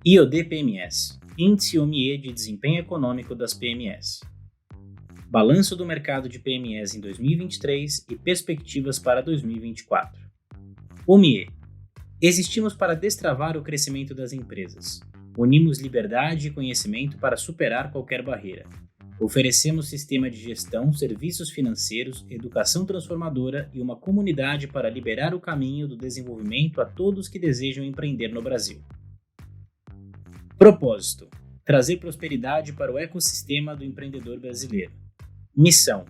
IOD-PMS, Índice OMIE de Desempenho Econômico das PMEs. Balanço do mercado de PMEs em 2023 e perspectivas para 2024. OMIE. Existimos para destravar o crescimento das empresas. Unimos liberdade e conhecimento para superar qualquer barreira. Oferecemos sistema de gestão, serviços financeiros, educação transformadora e uma comunidade para liberar o caminho do desenvolvimento a todos que desejam empreender no Brasil. Propósito: trazer prosperidade para o ecossistema do empreendedor brasileiro. Missão: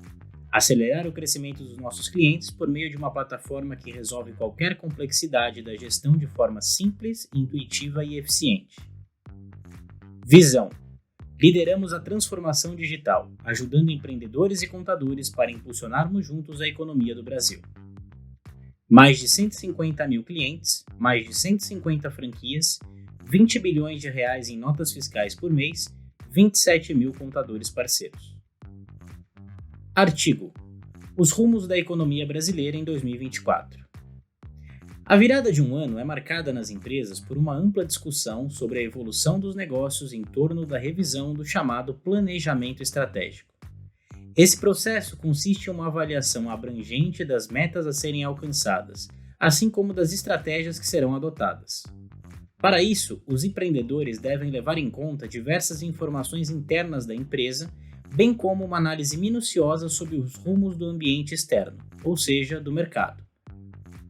acelerar o crescimento dos nossos clientes por meio de uma plataforma que resolve qualquer complexidade da gestão de forma simples, intuitiva e eficiente. Visão: lideramos a transformação digital, ajudando empreendedores e contadores para impulsionarmos juntos a economia do Brasil. Mais de 150 mil clientes, mais de 150 franquias, 20 bilhões de reais em notas fiscais por mês, 27 mil contadores parceiros. Artigo: os rumos da economia brasileira em 2024. A virada de um ano é marcada nas empresas por uma ampla discussão sobre a evolução dos negócios em torno da revisão do chamado planejamento estratégico. Esse processo consiste em uma avaliação abrangente das metas a serem alcançadas, assim como das estratégias que serão adotadas. Para isso, os empreendedores devem levar em conta diversas informações internas da empresa, bem como uma análise minuciosa sobre os rumos do ambiente externo, ou seja, do mercado.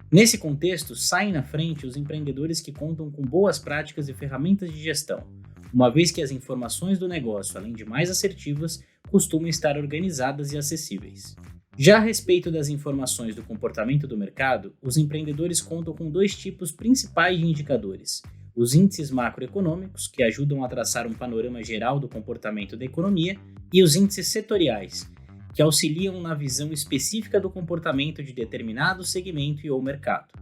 Nesse contexto, saem na frente os empreendedores que contam com boas práticas e ferramentas de gestão, uma vez que as informações do negócio, além de mais assertivas, costumam estar organizadas e acessíveis. Já a respeito das informações do comportamento do mercado, os empreendedores contam com dois tipos principais de indicadores: os índices macroeconômicos, que ajudam a traçar um panorama geral do comportamento da economia, e os índices setoriais, que auxiliam na visão específica do comportamento de determinado segmento e ou mercado.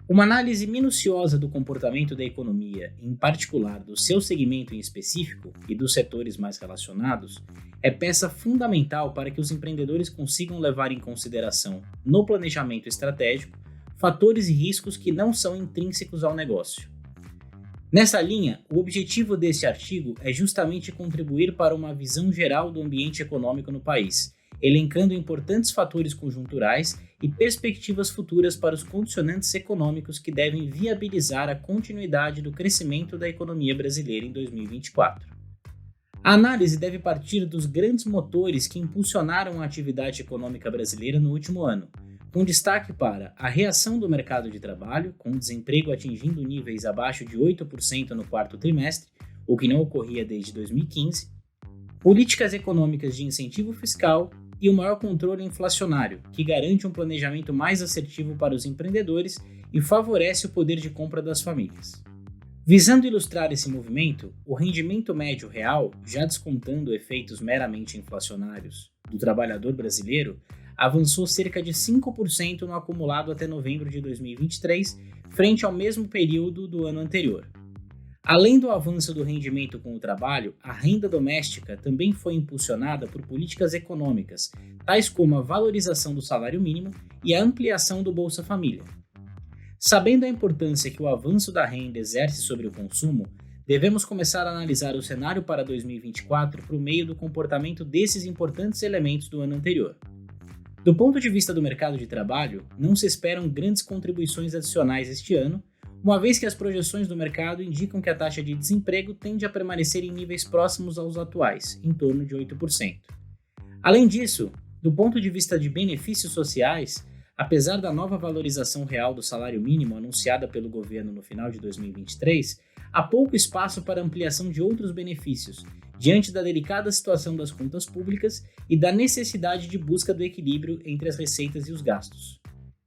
Uma análise minuciosa do comportamento da economia, em particular do seu segmento em específico e dos setores mais relacionados, é peça fundamental para que os empreendedores consigam levar em consideração, no planejamento estratégico, fatores e riscos que não são intrínsecos ao negócio. Nessa linha, o objetivo deste artigo é justamente contribuir para uma visão geral do ambiente econômico no país, elencando importantes fatores conjunturais e perspectivas futuras para os condicionantes econômicos que devem viabilizar a continuidade do crescimento da economia brasileira em 2024. A análise deve partir dos grandes motores que impulsionaram a atividade econômica brasileira no último ano, com destaque para a reação do mercado de trabalho, com o desemprego atingindo níveis abaixo de 8% no quarto trimestre, o que não ocorria desde 2015, políticas econômicas de incentivo fiscal e o maior controle inflacionário, que garante um planejamento mais assertivo para os empreendedores e favorece o poder de compra das famílias. Visando ilustrar esse movimento, o rendimento médio real, já descontando efeitos meramente inflacionários, do trabalhador brasileiro, avançou cerca de 5% no acumulado até novembro de 2023, frente ao mesmo período do ano anterior. Além do avanço do rendimento com o trabalho, a renda doméstica também foi impulsionada por políticas econômicas, tais como a valorização do salário mínimo e a ampliação do Bolsa Família. Sabendo a importância que o avanço da renda exerce sobre o consumo, devemos começar a analisar o cenário para 2024 por meio do comportamento desses importantes elementos do ano anterior. Do ponto de vista do mercado de trabalho, não se esperam grandes contribuições adicionais este ano, uma vez que as projeções do mercado indicam que a taxa de desemprego tende a permanecer em níveis próximos aos atuais, em torno de 8%. Além disso, do ponto de vista de benefícios sociais, apesar da nova valorização real do salário mínimo anunciada pelo governo no final de 2023, há pouco espaço para ampliação de outros benefícios, diante da delicada situação das contas públicas e da necessidade de busca do equilíbrio entre as receitas e os gastos.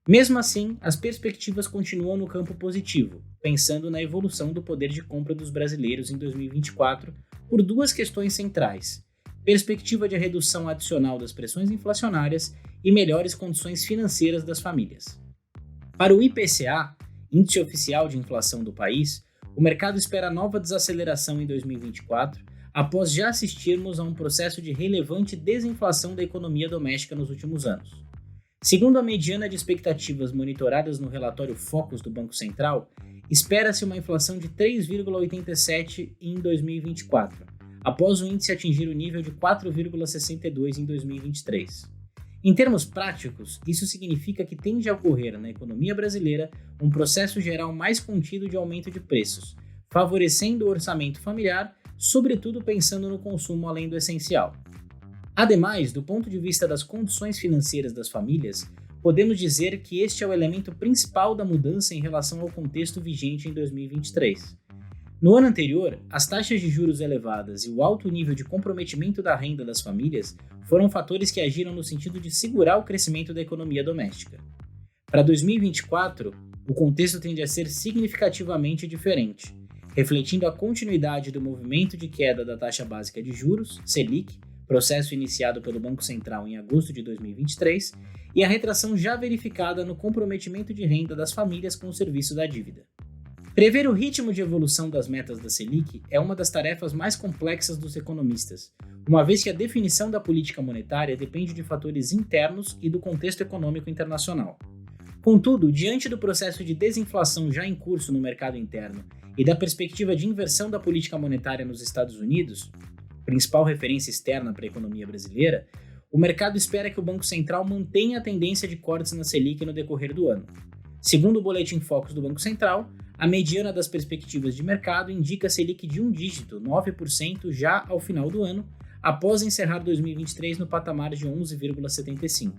Mesmo assim, as perspectivas continuam no campo positivo, pensando na evolução do poder de compra dos brasileiros em 2024 por duas questões centrais: perspectiva de redução adicional das pressões inflacionárias e melhores condições financeiras das famílias. Para o IPCA, Índice Oficial de Inflação do país, o mercado espera nova desaceleração em 2024, após já assistirmos a um processo de relevante desinflação da economia doméstica nos últimos anos. Segundo a mediana de expectativas monitoradas no relatório Focus do Banco Central, espera-se uma inflação de 3,87% em 2024, após o índice atingir o nível de 4,62% em 2023. Em termos práticos, isso significa que tende a ocorrer na economia brasileira um processo geral mais contido de aumento de preços, favorecendo o orçamento familiar, sobretudo pensando no consumo além do essencial. Ademais, do ponto de vista das condições financeiras das famílias, podemos dizer que este é o elemento principal da mudança em relação ao contexto vigente em 2023. No ano anterior, as taxas de juros elevadas e o alto nível de comprometimento da renda das famílias foram fatores que agiram no sentido de segurar o crescimento da economia doméstica. Para 2024, o contexto tende a ser significativamente diferente, refletindo a continuidade do movimento de queda da taxa básica de juros, Selic, processo iniciado pelo Banco Central em agosto de 2023, e a retração já verificada no comprometimento de renda das famílias com o serviço da dívida. Prever o ritmo de evolução das metas da Selic é uma das tarefas mais complexas dos economistas, uma vez que a definição da política monetária depende de fatores internos e do contexto econômico internacional. Contudo, diante do processo de desinflação já em curso no mercado interno e da perspectiva de inversão da política monetária nos Estados Unidos, principal referência externa para a economia brasileira, o mercado espera que o Banco Central mantenha a tendência de cortes na Selic no decorrer do ano. Segundo o Boletim Focus do Banco Central, a mediana das perspectivas de mercado indica Selic de um dígito, 9%, já ao final do ano, após encerrar 2023 no patamar de 11,75%.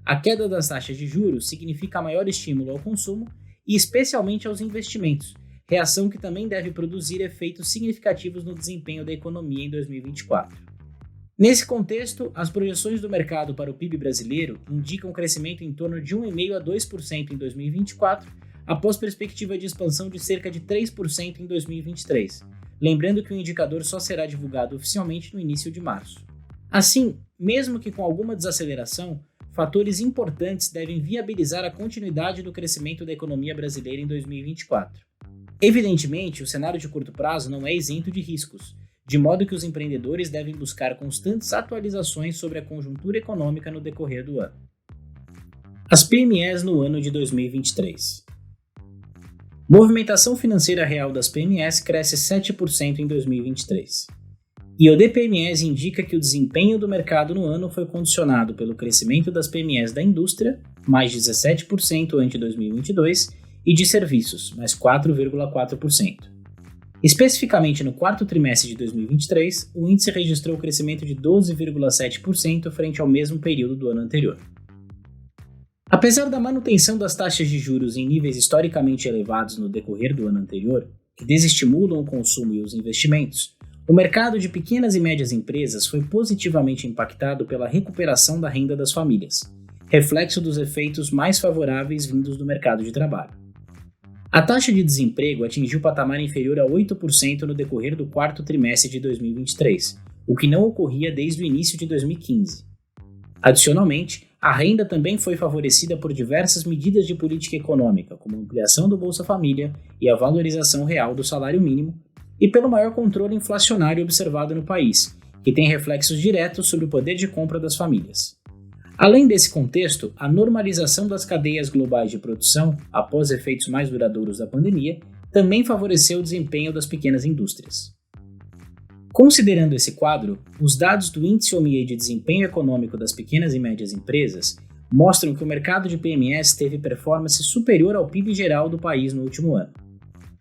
A queda das taxas de juros significa maior estímulo ao consumo e especialmente aos investimentos, reação que também deve produzir efeitos significativos no desempenho da economia em 2024. Nesse contexto, as projeções do mercado para o PIB brasileiro indicam um crescimento em torno de 1,5% a 2% em 2024, após perspectiva de expansão de cerca de 3% em 2023, lembrando que o indicador só será divulgado oficialmente no início de março. Assim, mesmo que com alguma desaceleração, fatores importantes devem viabilizar a continuidade do crescimento da economia brasileira em 2024. Evidentemente, o cenário de curto prazo não é isento de riscos, de modo que os empreendedores devem buscar constantes atualizações sobre a conjuntura econômica no decorrer do ano. As PMEs no ano de 2023. Movimentação financeira real das PMEs cresce 7% em 2023. E o DPMEs indica que o desempenho do mercado no ano foi condicionado pelo crescimento das PMEs da indústria, mais 17% ante 2022, e de serviços, mais 4,4%. Especificamente no quarto trimestre de 2023, o índice registrou crescimento de 12,7% frente ao mesmo período do ano anterior. Apesar da manutenção das taxas de juros em níveis historicamente elevados no decorrer do ano anterior, que desestimulam o consumo e os investimentos, o mercado de pequenas e médias empresas foi positivamente impactado pela recuperação da renda das famílias, reflexo dos efeitos mais favoráveis vindos do mercado de trabalho. A taxa de desemprego atingiu patamar inferior a 8% no decorrer do quarto trimestre de 2023, o que não ocorria desde o início de 2015. Adicionalmente, a renda também foi favorecida por diversas medidas de política econômica, como a ampliação do Bolsa Família e a valorização real do salário mínimo, e pelo maior controle inflacionário observado no país, que tem reflexos diretos sobre o poder de compra das famílias. Além desse contexto, a normalização das cadeias globais de produção, após efeitos mais duradouros da pandemia, também favoreceu o desempenho das pequenas indústrias. Considerando esse quadro, os dados do Índice OMIE de Desempenho Econômico das Pequenas e Médias Empresas mostram que o mercado de PMEs teve performance superior ao PIB geral do país no último ano.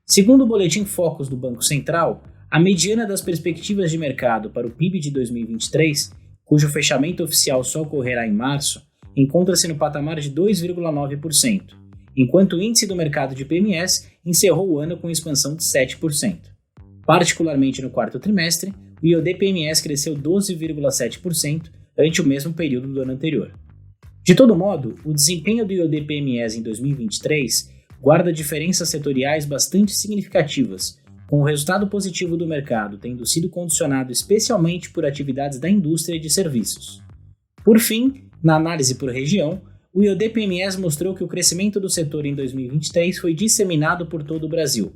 Segundo o Boletim Focus do Banco Central, a mediana das perspectivas de mercado para o PIB de 2023, cujo fechamento oficial só ocorrerá em março, encontra-se no patamar de 2,9%, enquanto o índice do mercado de PMEs encerrou o ano com expansão de 7%. Particularmente no quarto trimestre, o IOD-PMEs cresceu 12,7% ante o mesmo período do ano anterior. De todo modo, o desempenho do IOD-PMEs em 2023 guarda diferenças setoriais bastante significativas, com o resultado positivo do mercado tendo sido condicionado especialmente por atividades da indústria e de serviços. Por fim, na análise por região, o IOD-PMEs mostrou que o crescimento do setor em 2023 foi disseminado por todo o Brasil.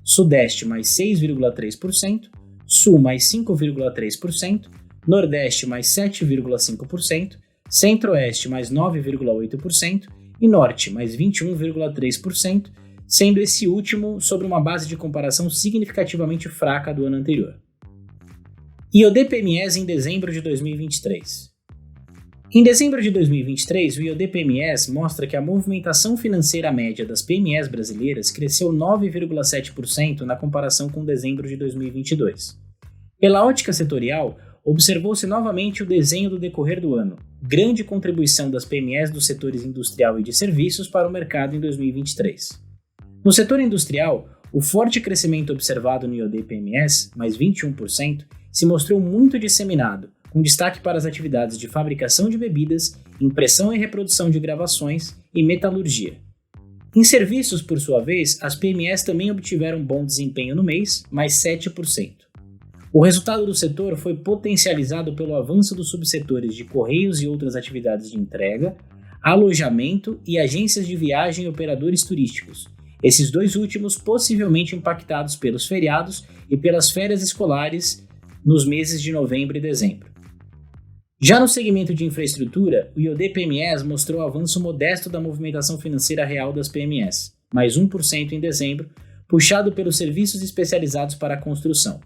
Sudeste mais 6,3%, Sul mais 5,3%, Nordeste mais 7,5%, Centro-Oeste mais 9,8% e Norte mais 21,3%, sendo esse último sobre uma base de comparação significativamente fraca do ano anterior. IOD-PMEs em dezembro de 2023. Em dezembro de 2023, o IOD-PMEs mostra que a movimentação financeira média das PMEs brasileiras cresceu 9,7% na comparação com dezembro de 2022. Pela ótica setorial, observou-se novamente o desenho do decorrer do ano, grande contribuição das PMEs dos setores industrial e de serviços para o mercado em 2023. No setor industrial, o forte crescimento observado no IOD-PMEs, mais 21%, se mostrou muito disseminado, com destaque para as atividades de fabricação de bebidas, impressão e reprodução de gravações e metalurgia. Em serviços, por sua vez, as PMEs também obtiveram bom desempenho no mês, mais 7%. O resultado do setor foi potencializado pelo avanço dos subsetores de correios e outras atividades de entrega, alojamento e agências de viagem e operadores turísticos, esses dois últimos possivelmente impactados pelos feriados e pelas férias escolares nos meses de novembro e dezembro. Já no segmento de infraestrutura, o IOD-PMEs mostrou avanço modesto da movimentação financeira real das PMEs, mais 1% em dezembro, puxado pelos serviços especializados para a construção.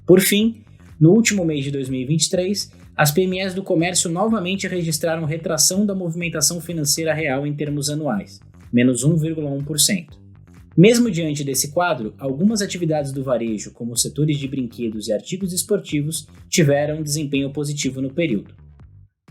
Por fim, no último mês de 2023, as PMEs do comércio novamente registraram retração da movimentação financeira real em termos anuais, menos 1,1%. Mesmo diante desse quadro, algumas atividades do varejo, como os setores de brinquedos e artigos esportivos, tiveram um desempenho positivo no período.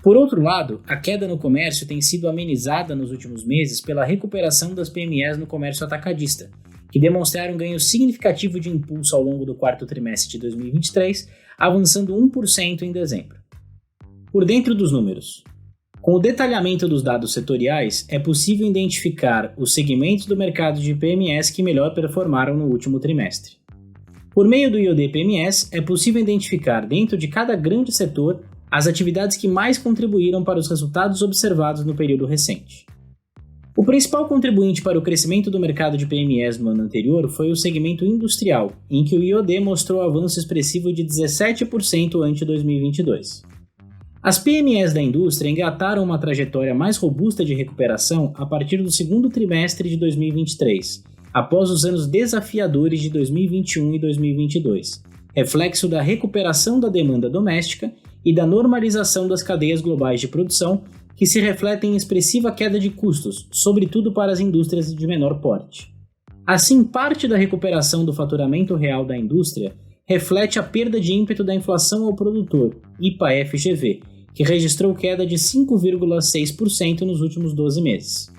Por outro lado, a queda no comércio tem sido amenizada nos últimos meses pela recuperação das PMEs no comércio atacadista, que demonstraram um ganho significativo de impulso ao longo do quarto trimestre de 2023, avançando 1% em dezembro. Por dentro dos números. Com o detalhamento dos dados setoriais, é possível identificar os segmentos do mercado de PMEs que melhor performaram no último trimestre. Por meio do IOD-PMEs, é possível identificar dentro de cada grande setor as atividades que mais contribuíram para os resultados observados no período recente. O principal contribuinte para o crescimento do mercado de PMEs no ano anterior foi o segmento industrial, em que o IOD mostrou avanço expressivo de 17% ante 2022. As PMEs da indústria engataram uma trajetória mais robusta de recuperação a partir do segundo trimestre de 2023, após os anos desafiadores de 2021 e 2022, reflexo da recuperação da demanda doméstica e da normalização das cadeias globais de produção, que se refletem em expressiva queda de custos, sobretudo para as indústrias de menor porte. Assim, parte da recuperação do faturamento real da indústria reflete a perda de ímpeto da inflação ao produtor, IPA-FGV, que registrou queda de 5,6% nos últimos 12 meses.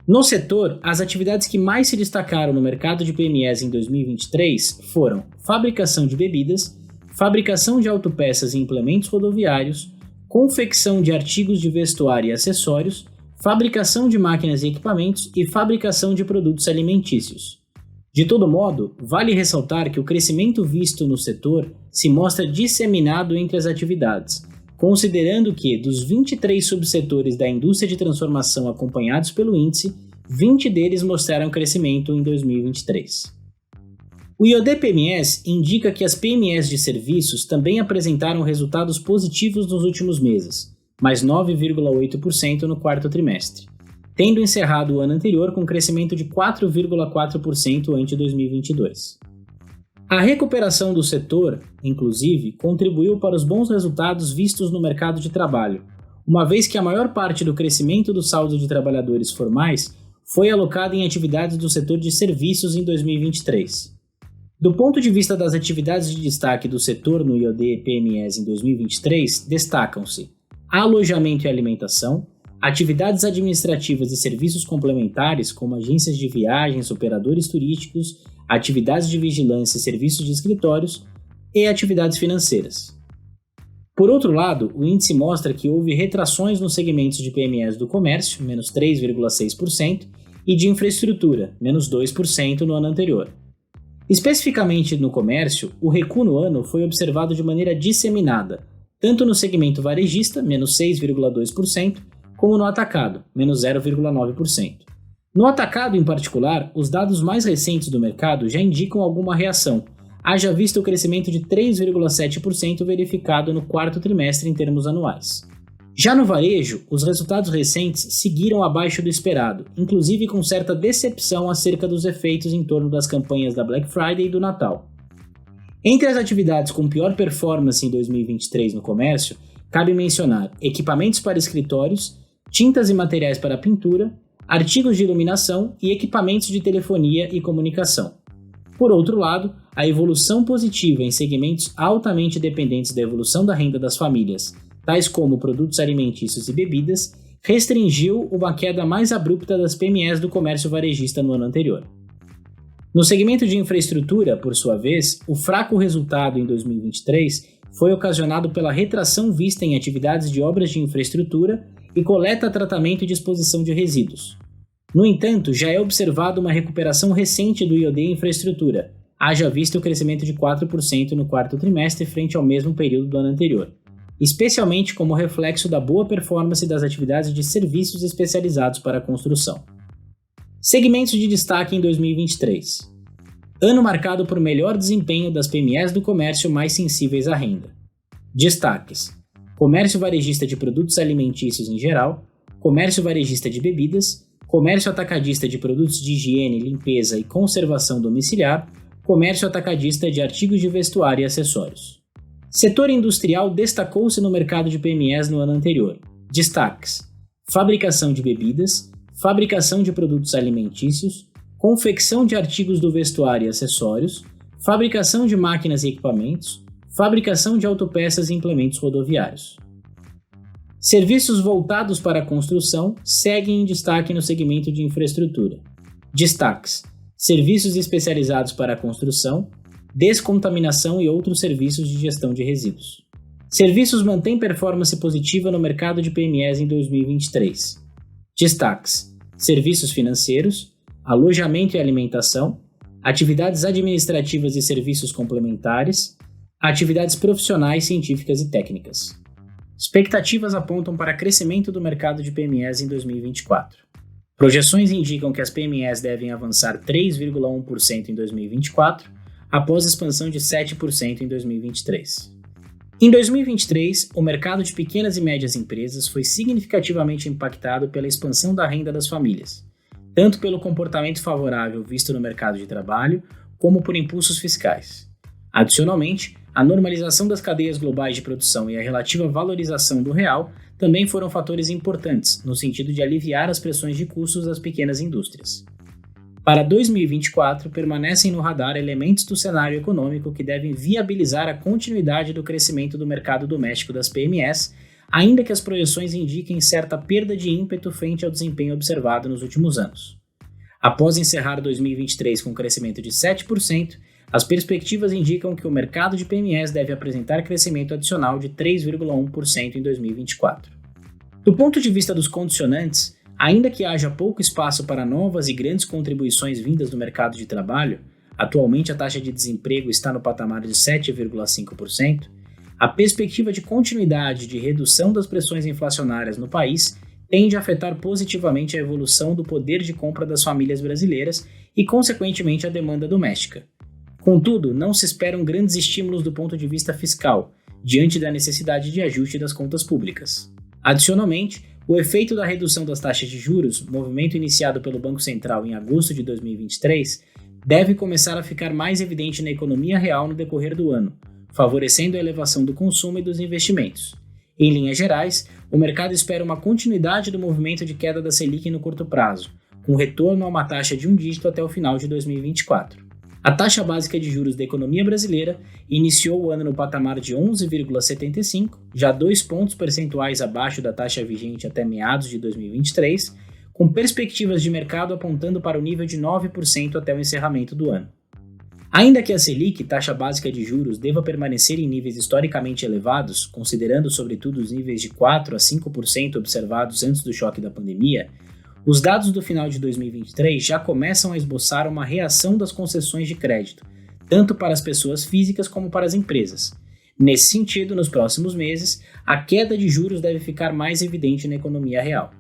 No setor, as atividades que mais se destacaram no mercado de PMEs em 2023 foram fabricação de bebidas, fabricação de autopeças e implementos rodoviários, confecção de artigos de vestuário e acessórios, fabricação de máquinas e equipamentos e fabricação de produtos alimentícios. De todo modo, vale ressaltar que o crescimento visto no setor se mostra disseminado entre as atividades, considerando que, dos 23 subsetores da indústria de transformação acompanhados pelo índice, 20 deles mostraram crescimento em 2023. O IOD-PMEs indica que as PMEs de serviços também apresentaram resultados positivos nos últimos meses, mais 9,8% no quarto trimestre, tendo encerrado o ano anterior com crescimento de 4,4% ante 2022. A recuperação do setor, inclusive, contribuiu para os bons resultados vistos no mercado de trabalho, uma vez que a maior parte do crescimento do saldo de trabalhadores formais foi alocada em atividades do setor de serviços em 2023. Do ponto de vista das atividades de destaque do setor no IOD-PMEs em 2023, destacam-se alojamento e alimentação, atividades administrativas e serviços complementares como agências de viagens, operadores turísticos, atividades de vigilância e serviços de escritórios e atividades financeiras. Por outro lado, o índice mostra que houve retrações nos segmentos de PMEs do comércio, menos 3,6%, e de infraestrutura, menos 2% no ano anterior. Especificamente no comércio, o recuo no ano foi observado de maneira disseminada, tanto no segmento varejista, menos 6,2%, como no atacado, menos 0,9%. No atacado, em particular, os dados mais recentes do mercado já indicam alguma reação, haja visto o crescimento de 3,7% verificado no quarto trimestre em termos anuais. Já no varejo, os resultados recentes seguiram abaixo do esperado, inclusive com certa decepção acerca dos efeitos em torno das campanhas da Black Friday e do Natal. Entre as atividades com pior performance em 2023 no comércio, cabe mencionar equipamentos para escritórios, tintas e materiais para pintura, artigos de iluminação e equipamentos de telefonia e comunicação. Por outro lado, a evolução positiva em segmentos altamente dependentes da evolução da renda das famílias, tais como produtos alimentícios e bebidas, restringiu uma queda mais abrupta das PMEs do comércio varejista no ano anterior. No segmento de infraestrutura, por sua vez, o fraco resultado em 2023 foi ocasionado pela retração vista em atividades de obras de infraestrutura e coleta, tratamento e disposição de resíduos. No entanto, já é observado uma recuperação recente do IoD infraestrutura, haja visto o crescimento de 4% no quarto trimestre frente ao mesmo período do ano anterior, especialmente como reflexo da boa performance das atividades de serviços especializados para a construção. Segmentos de destaque em 2023. Ano marcado por melhor desempenho das PMEs do comércio mais sensíveis à renda. Destaques: comércio varejista de produtos alimentícios em geral, comércio varejista de bebidas, comércio atacadista de produtos de higiene, limpeza e conservação domiciliar, comércio atacadista de artigos de vestuário e acessórios. Setor industrial destacou-se no mercado de PMEs no ano anterior. Destaques: fabricação de bebidas, fabricação de produtos alimentícios, confecção de artigos do vestuário e acessórios, fabricação de máquinas e equipamentos, fabricação de autopeças e implementos rodoviários. Serviços voltados para a construção seguem em destaque no segmento de infraestrutura. Destaques: serviços especializados para a construção, descontaminação e outros serviços de gestão de resíduos. Serviços mantêm performance positiva no mercado de PMEs em 2023. Destaques: serviços financeiros, alojamento e alimentação, atividades administrativas e serviços complementares, atividades profissionais, científicas e técnicas. Expectativas apontam para crescimento do mercado de PMEs em 2024. Projeções indicam que as PMEs devem avançar 3,1% em 2024, após expansão de 7% em 2023. Em 2023, o mercado de pequenas e médias empresas foi significativamente impactado pela expansão da renda das famílias, tanto pelo comportamento favorável visto no mercado de trabalho, como por impulsos fiscais. Adicionalmente, a normalização das cadeias globais de produção e a relativa valorização do real também foram fatores importantes, no sentido de aliviar as pressões de custos das pequenas indústrias. Para 2024, permanecem no radar elementos do cenário econômico que devem viabilizar a continuidade do crescimento do mercado doméstico das PMEs, ainda que as projeções indiquem certa perda de ímpeto frente ao desempenho observado nos últimos anos. Após encerrar 2023 com um crescimento de 7%, as perspectivas indicam que o mercado de PMEs deve apresentar crescimento adicional de 3,1% em 2024. Do ponto de vista dos condicionantes, ainda que haja pouco espaço para novas e grandes contribuições vindas do mercado de trabalho, atualmente a taxa de desemprego está no patamar de 7,5%, a perspectiva de continuidade de redução das pressões inflacionárias no país tende a afetar positivamente a evolução do poder de compra das famílias brasileiras e, consequentemente, a demanda doméstica. Contudo, não se esperam grandes estímulos do ponto de vista fiscal, diante da necessidade de ajuste das contas públicas. Adicionalmente, o efeito da redução das taxas de juros, movimento iniciado pelo Banco Central em agosto de 2023, deve começar a ficar mais evidente na economia real no decorrer do ano, favorecendo a elevação do consumo e dos investimentos. Em linhas gerais, o mercado espera uma continuidade do movimento de queda da Selic no curto prazo, com retorno a uma taxa de um dígito até o final de 2024. A taxa básica de juros da economia brasileira iniciou o ano no patamar de 11,75, já 2 pontos percentuais abaixo da taxa vigente até meados de 2023, com perspectivas de mercado apontando para o nível de 9% até o encerramento do ano. Ainda que a Selic, taxa básica de juros, deva permanecer em níveis historicamente elevados, considerando sobretudo os níveis de 4% a 5% observados antes do choque da pandemia, os dados do final de 2023 já começam a esboçar uma reação das concessões de crédito, tanto para as pessoas físicas como para as empresas. Nesse sentido, nos próximos meses, a queda de juros deve ficar mais evidente na economia real.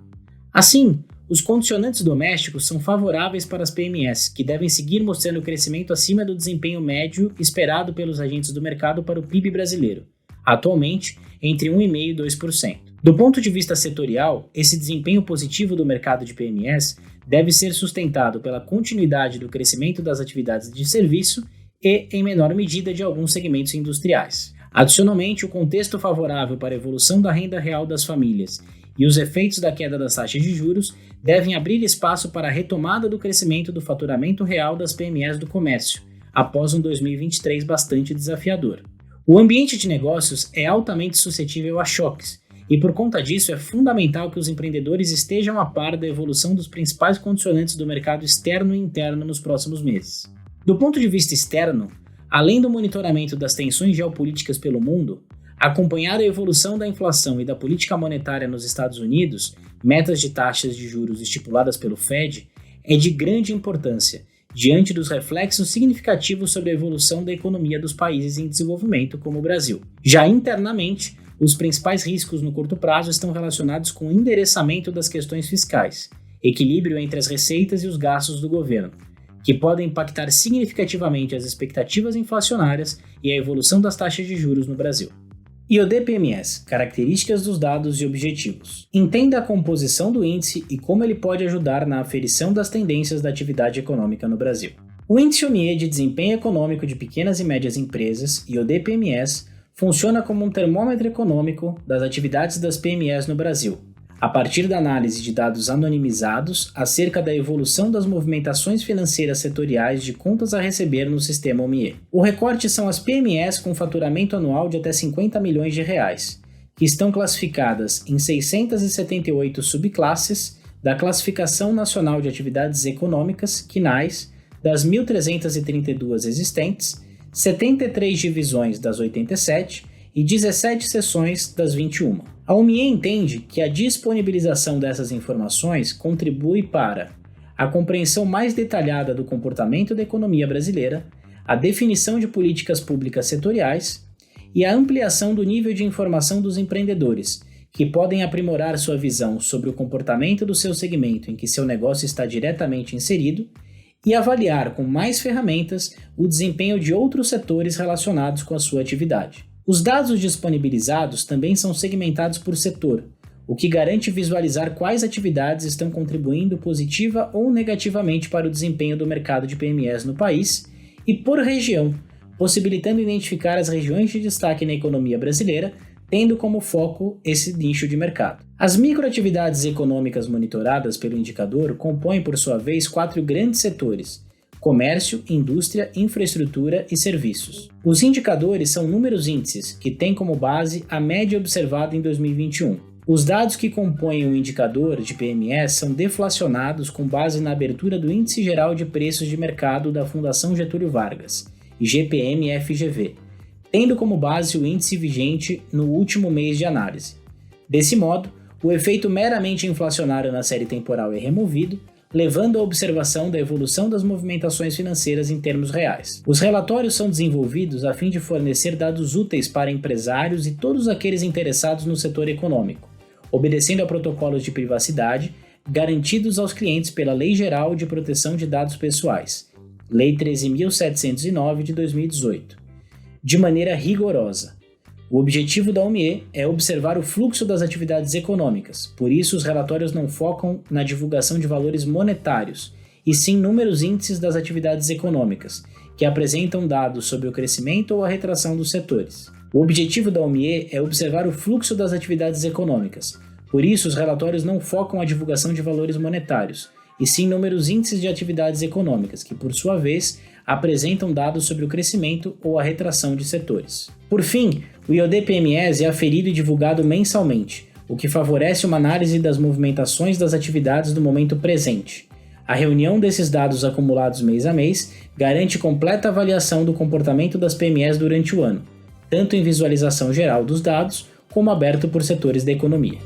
Assim, os condicionantes domésticos são favoráveis para as PMEs, que devem seguir mostrando crescimento acima do desempenho médio esperado pelos agentes do mercado para o PIB brasileiro, atualmente entre 1,5% e 2%. Do ponto de vista setorial, esse desempenho positivo do mercado de PMEs deve ser sustentado pela continuidade do crescimento das atividades de serviço e, em menor medida, de alguns segmentos industriais. Adicionalmente, o contexto favorável para a evolução da renda real das famílias e os efeitos da queda das taxas de juros devem abrir espaço para a retomada do crescimento do faturamento real das PMEs do comércio, após um 2023 bastante desafiador. O ambiente de negócios é altamente suscetível a choques, e por conta disso é fundamental que os empreendedores estejam a par da evolução dos principais condicionantes do mercado externo e interno nos próximos meses. Do ponto de vista externo, além do monitoramento das tensões geopolíticas pelo mundo, acompanhar a evolução da inflação e da política monetária nos Estados Unidos, metas de taxas de juros estipuladas pelo Fed, é de grande importância, diante dos reflexos significativos sobre a evolução da economia dos países em desenvolvimento, como o Brasil. Já internamente, os principais riscos no curto prazo estão relacionados com o endereçamento das questões fiscais, equilíbrio entre as receitas e os gastos do governo, que podem impactar significativamente as expectativas inflacionárias e a evolução das taxas de juros no Brasil. IOD-PMS, características dos dados e objetivos. Entenda a composição do índice e como ele pode ajudar na aferição das tendências da atividade econômica no Brasil. O Índice OMIE de Desempenho Econômico de Pequenas e Médias Empresas, IOD-PMS, funciona como um termômetro econômico das atividades das PMEs no Brasil, a partir da análise de dados anonimizados acerca da evolução das movimentações financeiras setoriais de contas a receber no sistema OMIE. O recorte são as PMEs com faturamento anual de até 50 milhões de reais, que estão classificadas em 678 subclasses da Classificação Nacional de Atividades Econômicas, CNAES, das 1.332 existentes, 73 divisões das 87 e 17 seções das 21. A OMIE entende que a disponibilização dessas informações contribui para a compreensão mais detalhada do comportamento da economia brasileira, a definição de políticas públicas setoriais e a ampliação do nível de informação dos empreendedores, que podem aprimorar sua visão sobre o comportamento do seu segmento em que seu negócio está diretamente inserido e avaliar com mais ferramentas o desempenho de outros setores relacionados com a sua atividade. Os dados disponibilizados também são segmentados por setor, o que garante visualizar quais atividades estão contribuindo positiva ou negativamente para o desempenho do mercado de PMEs no país, e por região, possibilitando identificar as regiões de destaque na economia brasileira, tendo como foco esse nicho de mercado. As microatividades econômicas monitoradas pelo indicador compõem, por sua vez, 4 grandes setores: comércio, indústria, infraestrutura e serviços. Os indicadores são números índices, que têm como base a média observada em 2021. Os dados que compõem o indicador de PME são deflacionados com base na abertura do Índice Geral de Preços de Mercado da Fundação Getúlio Vargas, IGPM-FGV, tendo como base o índice vigente no último mês de análise. Desse modo, o efeito meramente inflacionário na série temporal é removido, levando à observação da evolução das movimentações financeiras em termos reais. Os relatórios são desenvolvidos a fim de fornecer dados úteis para empresários e todos aqueles interessados no setor econômico, obedecendo a protocolos de privacidade garantidos aos clientes pela Lei Geral de Proteção de Dados Pessoais, Lei 13.709 de 2018, de maneira rigorosa. O objetivo da OMIE é observar o fluxo das atividades econômicas, por isso os relatórios não focam na divulgação de valores monetários, e sim números índices das atividades econômicas, que apresentam dados sobre o crescimento ou a retração dos setores. O objetivo da OMIE é observar o fluxo das atividades econômicas, por isso os relatórios não focam a divulgação de valores monetários, e sim números índices de atividades econômicas, que por sua vez apresentam dados sobre o crescimento ou a retração de setores. Por fim, o IOD-PMS é aferido e divulgado mensalmente, o que favorece uma análise das movimentações das atividades do momento presente. A reunião desses dados acumulados mês a mês garante completa avaliação do comportamento das PMEs durante o ano, tanto em visualização geral dos dados, como aberto por setores da economia.